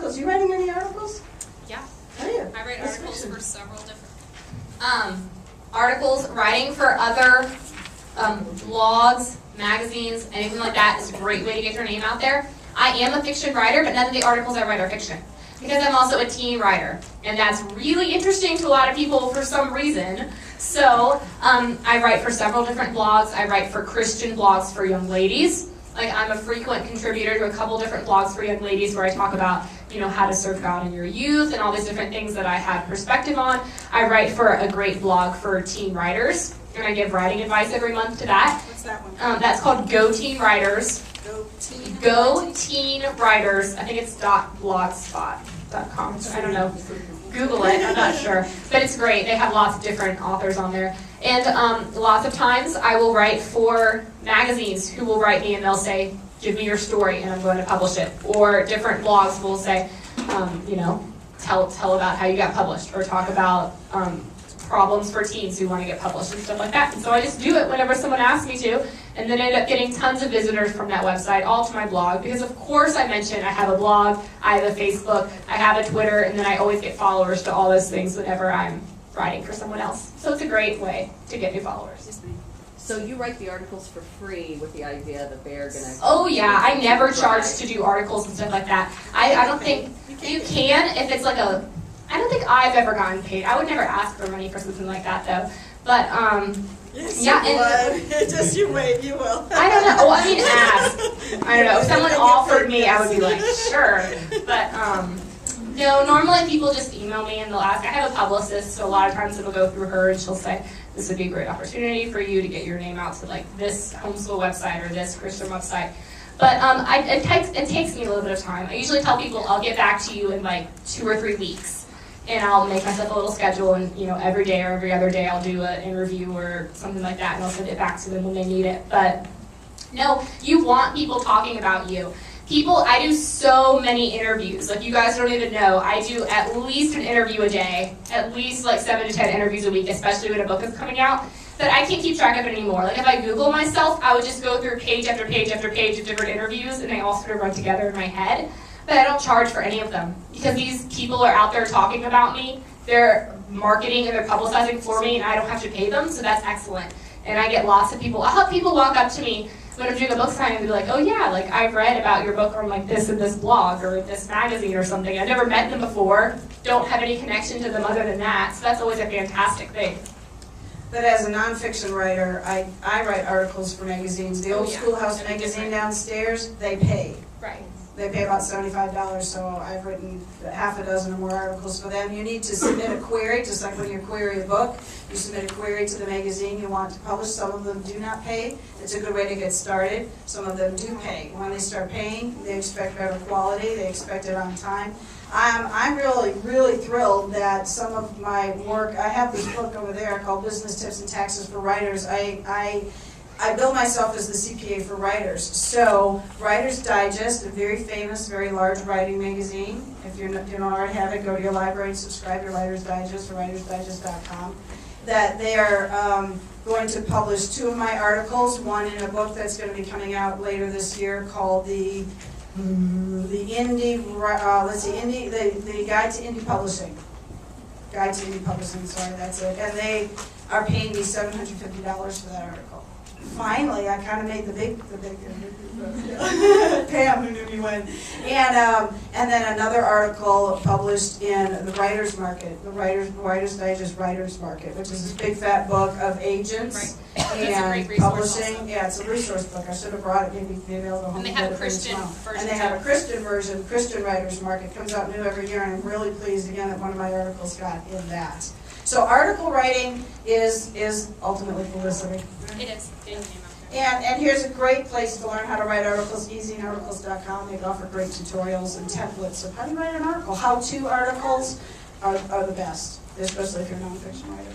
articles. You writing any articles? Yeah. Are you? I write articles for several different articles. Writing for other blogs, magazines, anything like that is a great way to get your name out there. I am a fiction writer, but none of the articles I write are fiction. Because I'm also a teen writer, and that's really interesting to a lot of people for some reason. So I write for several different blogs. I write for Christian blogs for young ladies. Like, I'm a frequent contributor to a couple different blogs for young ladies where I talk about, you know, how to serve God in your youth and all these different things that I have perspective on. I write for a great blog for teen writers, and I give writing advice every month to that. What's that one? That's called Go Teen Writers. Go Teen Writers. I think it's .blogspot.com. I don't know. Google it. I'm not sure. But it's great. They have lots of different authors on there. And lots of times I will write for magazines who will write me and they'll say, give me your story and I'm going to publish it. Or different blogs will say, you know, tell about how you got published, or talk about problems for teens who want to get published and stuff like that. And so I just do it whenever someone asks me to, and then I end up getting tons of visitors from that website, all to my blog, because of course I mentioned I have a blog, I have a Facebook, I have a Twitter, and then I always get followers to all those things whenever I'm writing for someone else. So it's a great way to get new followers. So you write the articles for free with the idea that they're going to... Oh yeah, I never charge to do articles and stuff like that. I don't think you can if it's like a... I don't think I've ever gotten paid. I would never ask for money for something like that though. But Yes, yeah, you would. Just you wait, you will. I don't know. Well, I mean, ask. I don't know. If someone offered me, I would be like, sure. But no, normally people just email me and they'll ask. I have a publicist, so a lot of times it'll go through her and she'll say, this would be a great opportunity for you to get your name out to like this homeschool website or this Christian website. But it takes me a little bit of time. I usually tell people I'll get back to you in like 2 or 3 weeks. And I'll make myself a little schedule, and you know, every day or every other day I'll do an interview or something like that, and I'll send it back to them when they need it. But no, you want people talking about you. I do so many interviews. Like, you guys don't even know. I do at least an interview a day, at least like 7 to 10 interviews a week, especially when a book is coming out, that I can't keep track of it anymore. Like, if I Google myself, I would just go through page after page after page of different interviews, and they all sort of run together in my head. But I don't charge for any of them, because these people are out there talking about me. They're marketing and they're publicizing for me, and I don't have to pay them, so that's excellent. And I get lots of people. I'll have people walk up to me when I'm doing a book signing and be like, oh yeah, like I've read about your book on like this and this blog or this magazine or something. I've never met them before, don't have any connection to them other than that, so that's always a fantastic thing. But as a nonfiction writer, I write articles for magazines. The old Schoolhouse magazine downstairs, they pay. Right. They pay about $75, so I've written half a dozen or more articles for them. You need to submit a query, just like when you query a book. You submit a query to the magazine you want to publish. Some of them do not pay. It's a good way to get started. Some of them do pay. When they start paying, they expect better quality. They expect it on time. I'm really, really thrilled that some of my work, I have this book over there called Business Tips and Taxes for Writers. I bill myself as the CPA for writers. So Writer's Digest, a very famous, very large writing magazine. If you don't already have it, go to your library and subscribe to Writer's Digest or writersdigest.com. That they are going to publish 2 of my articles, one in a book that's going to be coming out later this year called the Guide to Indie Publishing. Guide to Indie Publishing, sorry, that's it. And they are paying me $750 for that article. Finally, I kind of made the big Pam, who knew me when. And then another article published in the Writer's Market, the Writer's Digest Writer's Market, which is this big fat book of agents and publishing. Also. Yeah, it's a resource book. I should have brought it. Maybe I'll go home and they have a Christian version. And they have a Christian version, Christian Writer's Market. Comes out new every year, and I'm really pleased again that one of my articles got in that. So article writing is ultimately publicity. It is. And here's a great place to learn how to write articles, easyarticles.com. They offer great tutorials and templates of how do you write an article. How-to articles are the best, especially if you're a nonfiction writer.